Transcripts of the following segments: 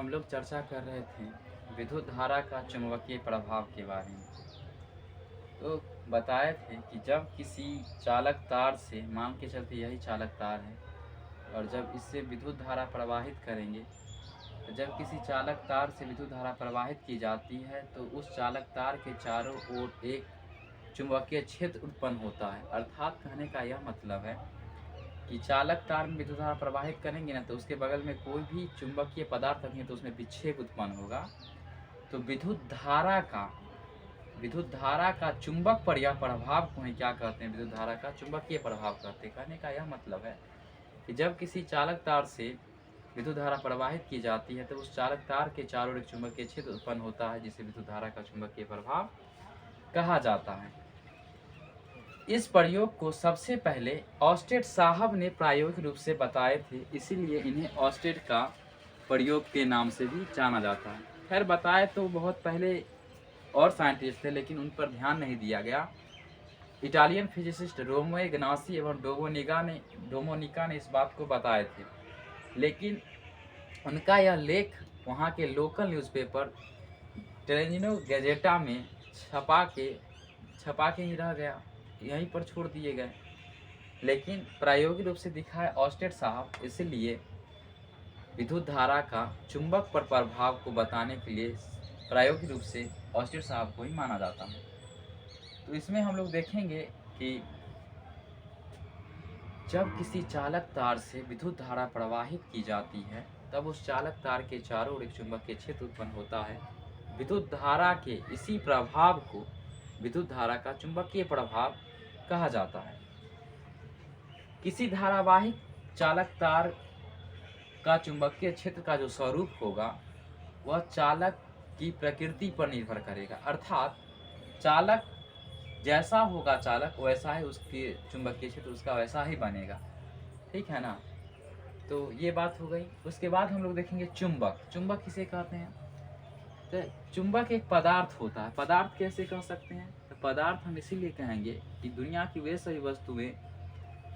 हम लोग चर्चा कर रहे थे विद्युत धारा का चुंबकीय प्रभाव के बारे में। तो बताए थे कि जब किसी चालक तार से, मान के चलते यही चालक तार है, और जब इससे विद्युत धारा प्रवाहित करेंगे, तो जब किसी चालक तार से विद्युत धारा प्रवाहित की जाती है तो उस चालक तार के चारों ओर एक चुंबकीय क्षेत्र उत्पन्न होता है। अर्थात कहने का यह मतलब है कि चालक तार में विद्युत धारा प्रवाहित करेंगे ना, तो उसके बगल में कोई भी चुंबकीय पदार्थ रखेंगे तो उसमें विक्षेप उत्पन्न होगा। तो विद्युत धारा का चुंबक पर यह प्रभाव को ही क्या कहते हैं? विद्युत धारा का चुंबकीय प्रभाव कहते हैं। कहने का यह मतलब है कि जब किसी चालक तार से विद्युत धारा प्रवाहित की जाती है तो उस चालक तार के चारों ओर एक चुंबकीय क्षेत्र उत्पन्न होता है, जिसे विद्युत धारा का चुंबकीय प्रभाव कहा जाता है। इस प्रयोग को सबसे पहले ऑस्टेड साहब ने प्रायोगिक रूप से बताए थे, इसीलिए इन्हें ऑस्टेड का प्रयोग के नाम से भी जाना जाता है। खैर, बताए तो बहुत पहले और साइंटिस्ट थे, लेकिन उन पर ध्यान नहीं दिया गया। इटालियन फिजिसिस्ट रोमो इग्नासी एवं डोमोनिका ने इस बात को बताए थे, लेकिन उनका यह लेख वहाँ के लोकल न्यूज़पेपर ट्रेंजिनो गैजेटा में छपा के ही रह गया, यहीं पर छोड़ दिए गए। लेकिन प्रायोगिक रूप से दिखाए ऑस्टेड साहब, इसलिए विद्युत धारा का चुंबक पर प्रभाव को बताने के लिए प्रायोगिक रूप से ऑस्टेड साहब को ही माना जाता है। तो इसमें हम लोग देखेंगे कि जब किसी चालक तार से विद्युत धारा प्रवाहित की जाती है तब उस चालक तार के चारों ओर एक चुंबकीय क्षेत्र उत्पन्न होता है। विद्युत धारा के इसी प्रभाव को विद्युत धारा का चुंबकीय प्रभाव कहा जाता है। किसी धारावाहिक चालक तार का चुंबकीय क्षेत्र का जो स्वरूप होगा वह चालक की प्रकृति पर निर्भर करेगा। अर्थात चालक जैसा होगा, चालक वैसा ही उसके चुंबकीय क्षेत्र उसका वैसा ही बनेगा। ठीक है ना? तो ये बात हो गई। उसके बाद हम लोग देखेंगे चुंबक। चुंबक किसे कहते हैं? तो चुंबक एक पदार्थ होता है। पदार्थ कैसे कह सकते हैं? तो पदार्थ हम इसीलिए कहेंगे कि दुनिया की वे सभी वस्तुएं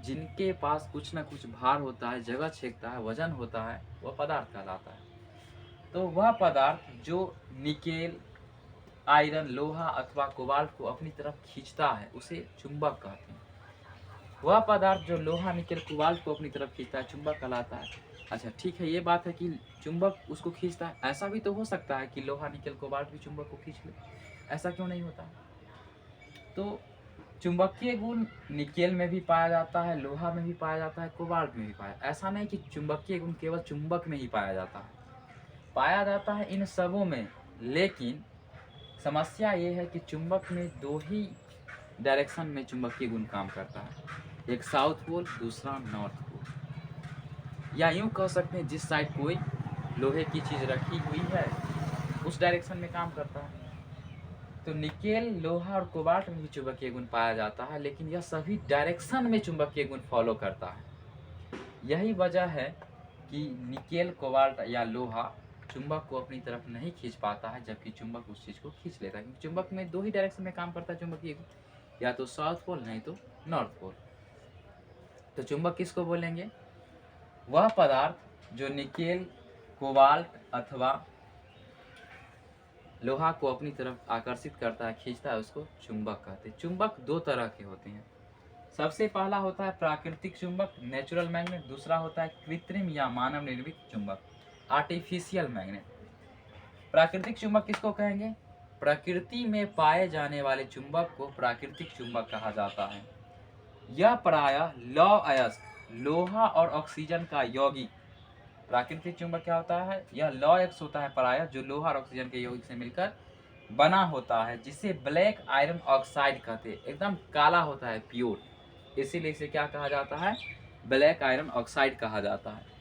जिनके पास कुछ ना कुछ भार होता है, जगह छेकता है, वजन होता है, वह पदार्थ कहलाता है। तो वह पदार्थ जो निकेल, आयरन, लोहा अथवा कोबाल्ट को अपनी तरफ खींचता है उसे चुंबक कहते हैं। वह पदार्थ जो लोहा, निकेल, कोबाल्ट को अपनी तरफ खींचता है चुंबक कहलाता है। अच्छा, ठीक है, ये बात है कि चुंबक उसको खींचता है। ऐसा भी तो हो सकता है कि लोहा, निकेल, कोबाल्ट भी चुंबक को खींच ले। ऐसा क्यों नहीं होता? तो चुंबकीय गुण निकेल में भी पाया जाता है, लोहा में भी पाया जाता है, कोबाल्ट में भी पाया। ऐसा नहीं कि चुंबकीय गुण केवल चुंबक में ही पाया जाता है इन सबों में। लेकिन समस्या ये है कि चुंबक में दो ही डायरेक्शन में चुंबकीय गुण काम करता है, एक साउथ पोल, दूसरा नॉर्थ पोल। या यूँ कह सकते हैं जिस साइड कोई लोहे की चीज़ रखी हुई है उस डायरेक्शन में काम करता है। तो निकेल, लोहा और कोबाल्ट में भी चुंबकीय गुण पाया जाता है, लेकिन यह सभी डायरेक्शन में चुंबकीय गुण फॉलो करता है। यही वजह है कि निकेल, कोबाल्ट या लोहा चुंबक को अपनी तरफ नहीं खींच पाता है, जबकि चुंबक उस चीज़ को खींच लेता है। क्योंकि चुंबक में दो ही डायरेक्शन में काम करता है चुंबकीय गुण, या तो साउथ पोल नहीं तो नॉर्थ पोल। तो चुंबक किसको बोलेंगे? वह पदार्थ जो निकेल, कोबाल्ट अथवा लोहा को अपनी तरफ आकर्षित करता है, खींचता है, उसको चुंबक कहते हैं। चुंबक दो तरह के होते हैं। सबसे पहला होता है प्राकृतिक चुंबक, नेचुरल मैग्नेट। दूसरा होता है कृत्रिम या मानव निर्मित चुंबक, आर्टिफिशियल मैग्नेट। प्राकृतिक चुंबक किसको कहेंगे? प्रकृति में पाए जाने वाले चुंबक को प्राकृतिक चुंबक कहा जाता है। यह प्रायः लौह अयस्क, लोहा और ऑक्सीजन का यौगिक। प्राकृतिक चुंबक क्या होता है? यह लौह अयस्क होता है प्रायः, जो लोहा और ऑक्सीजन के यौगिक से मिलकर बना होता है, जिसे ब्लैक आयरन ऑक्साइड कहते हैं। एकदम काला होता है, प्योर, इसीलिए इसे क्या कहा जाता है? ब्लैक आयरन ऑक्साइड कहा जाता है।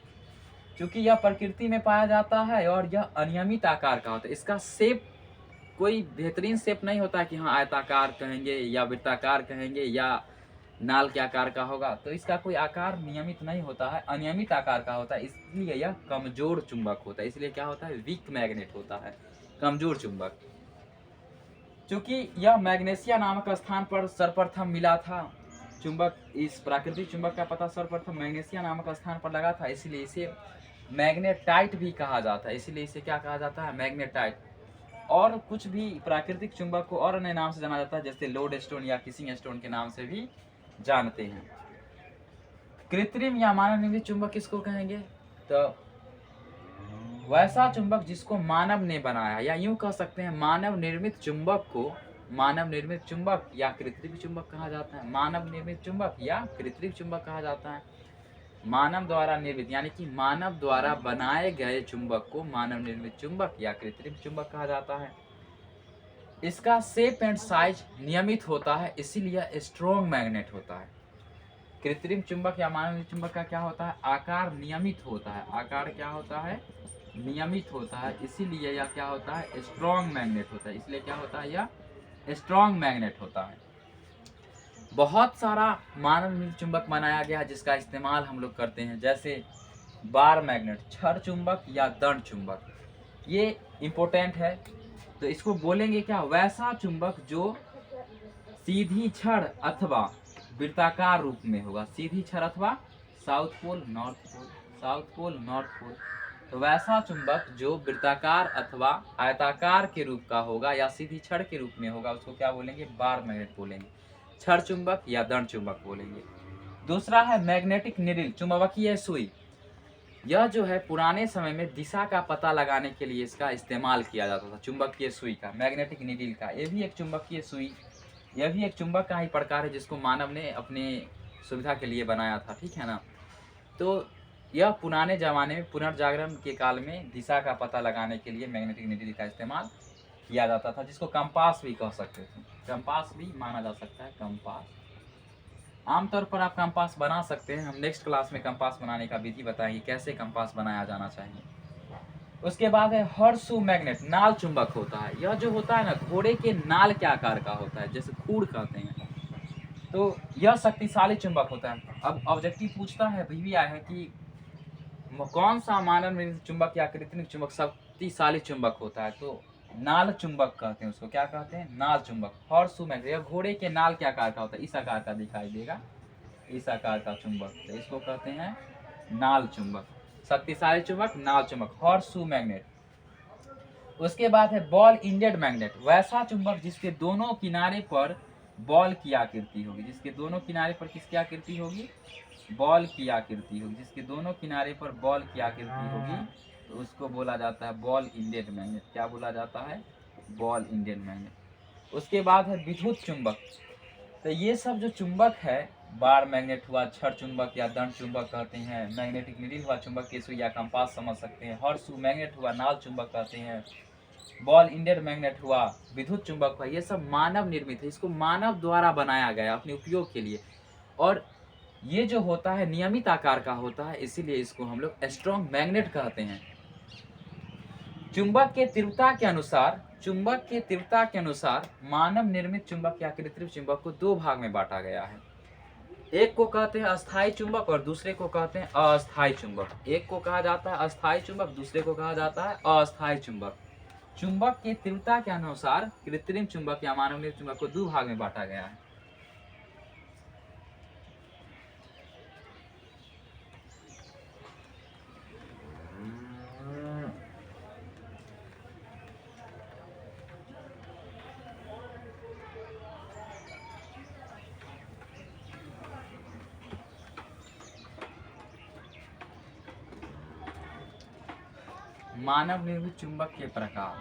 क्योंकि यह प्रकृति में पाया जाता है और यह अनियमित आकार का होता है। इसका शेप कोई बेहतरीन शेप नहीं होता है कि हाँ आयताकार कहेंगे या वृत्ताकार कहेंगे या नाल के आकार का होगा। तो इसका कोई आकार नियमित नहीं होता है, अनियमित आकार का होता है। इसलिए यह कमजोर चुंबक होता है। इसलिए क्या होता है? वीक मैग्नेट होता है, कमजोर चुंबक। चूंकि यह मैग्नेशिया नामक स्थान पर सर्वप्रथम मिला था चुंबक, इस प्राकृतिक चुंबक का पता सर्वप्रथम मैग्नेशिया नामक स्थान पर लगा था, इसलिए इसे मैग्नेटाइट भी कहा जाता है, इसीलिए इसे क्या कहा जाता है, मैग्नेटाइट। और कुछ भी प्राकृतिक चुंबक को और अन्य नाम से जाना जाता है, जैसे लोड स्टोन या किसिंग स्टोन के नाम से भी जानते हैं। कृत्रिम या मानव निर्मित चुंबक किसको कहेंगे, तो वैसा चुंबक जिसको मानव ने बनाया, या यूं कह सकते हैं मानव निर्मित चुंबक को मानव निर्मित चुंबक या कृत्रिम चुंबक कहा जाता है। मानव निर्मित चुंबक या कृत्रिम चुंबक कहा जाता है। मानव द्वारा निर्मित यानी कि मानव द्वारा बनाए गए चुंबक को मानव निर्मित चुंबक या कृत्रिम चुंबक कहा जाता है। इसका शेप एंड साइज नियमित होता है, इसीलिए स्ट्रॉन्ग मैग्नेट होता है। कृत्रिम चुंबक या मानव निर्मित चुंबक का क्या होता है, आकार नियमित होता है। आकार क्या होता है, नियमित होता है, इसीलिए यह क्या होता है, स्ट्रॉन्ग मैग्नेट होता है। इसलिए क्या होता है, यह स्ट्रॉन्ग मैग्नेट होता है। बहुत सारा मानव निर्मित चुंबक बनाया गया है जिसका इस्तेमाल हम लोग करते हैं, जैसे बार मैग्नेट, छड़ चुंबक या दंड चुंबक। ये इम्पोर्टेंट है, तो इसको बोलेंगे क्या, वैसा चुंबक जो सीधी छड़ अथवा वृत्ताकार रूप में होगा। सीधी छड़ अथवा south pole north pole, south pole north pole. तो वैसा चुंबक जो वृत्ताकार अथवा आयताकार के रूप का होगा या सीधी छड़ के रूप में होगा, उसको क्या बोलेंगे, बार मैग्नेट बोलेंगे, छड़ चुंबक या दंड चुंबक बोलेंगे। दूसरा है मैग्नेटिक निडिल, चुंबकीय सुई। यह जो है पुराने समय में दिशा का पता लगाने के लिए इसका इस्तेमाल किया जाता था, चुंबकीय सुई का, मैग्नेटिक निडिल का। ये भी एक चुंबकीय सुई, यह भी एक चुंबक का ही प्रकार है जिसको मानव ने अपने सुविधा के लिए बनाया था, ठीक है ना। तो यह पुराने ज़माने में पुनर्जागरण के काल में दिशा का पता लगाने के लिए मैग्नेटिक निडिल का इस्तेमाल किया जाता था, जिसको कंपास भी कह सकते थे। कंपास भी माना जा सकता है, कंपास। आमतौर पर आप कंपास बना सकते हैं, हम नेक्स्ट क्लास में कंपास बनाने का विधि बताएंगे, कैसे कंपास बनाया जाना चाहिए। उसके बाद है हॉर्सशू मैग्नेट, नाल चुंबक होता है। यह जो होता है ना, घोड़े के नाल के आकार का होता है, जैसे खूड़ कहते हैं। तो यह शक्तिशाली चुंबक होता है। अब ऑब्जेक्टिव पूछता है, भी आया है कि कौन सा मानव निर्मित चुंबक या कृत्रिम चुंबक शक्तिशाली चुंबक होता है, तो नाल चुंबक कहते हैं उसको। क्या कहते हैं, नाल चुंबक। हॉर्सशू मैग्नेट, यह घोड़े के नाल के आकार का होता है, इस आकार का दिखाई देगा, इस आकार का चुंबक, तो इसको कहते हैं नाल चुंबक। शक्तिशाली चुंबक, नाल चुंबक, हॉर्सशू मैग्नेट। उसके बाद है बॉल इंडेड मैग्नेट, वैसा चुंबक जिसके दोनों किनारे पर बॉल की आकृति होगी। जिसके दोनों किनारे पर किसकी आकृति होगी, बॉल की आकृति होगी। जिसके दोनों किनारे पर बॉल की आकृति होगी तो उसको बोला जाता है बॉल इंडेड मैग्नेट। क्या बोला जाता है, बॉल इंडेड मैग्नेट। उसके बाद है विद्युत चुंबक। तो ये सब जो चुंबक है, बार मैग्नेट हुआ, छड़ चुंबक या दंड चुंबक कहते हैं, मैग्नेटिक निडिल हुआ, चुंबक की सुई या कंपास समझ सकते हैं, हॉर्सशू मैग्नेट हुआ, नाल चुंबक कहते हैं, बॉल इंडेड मैग्नेट हुआ, विद्युत चुंबक हुआ, ये सब मानव निर्मित है। इसको मानव द्वारा बनाया गया अपने उपयोग के लिए, और ये जो होता है नियमित आकार का होता है, इसीलिए इसको हम लोग स्ट्रॉन्ग मैग्नेट कहते हैं। चुंबक के तीव्रता के अनुसार, चुंबक के तीव्रता के अनुसार मानव निर्मित चुंबक या कृत्रिम चुंबक को दो भाग में बांटा गया है। एक को कहते हैं अस्थायी चुंबक और दूसरे को कहते हैं अस्थायी चुंबक। एक को कहा जाता है अस्थायी चुंबक, दूसरे को कहा जाता है अस्थायी चुंबक। चुंबक की तीव्रता के अनुसार कृत्रिम चुंबक या मानव निर्मित चुंबक को दो भाग में बांटा गया है। मानव निर्मित चुंबक के प्रकार।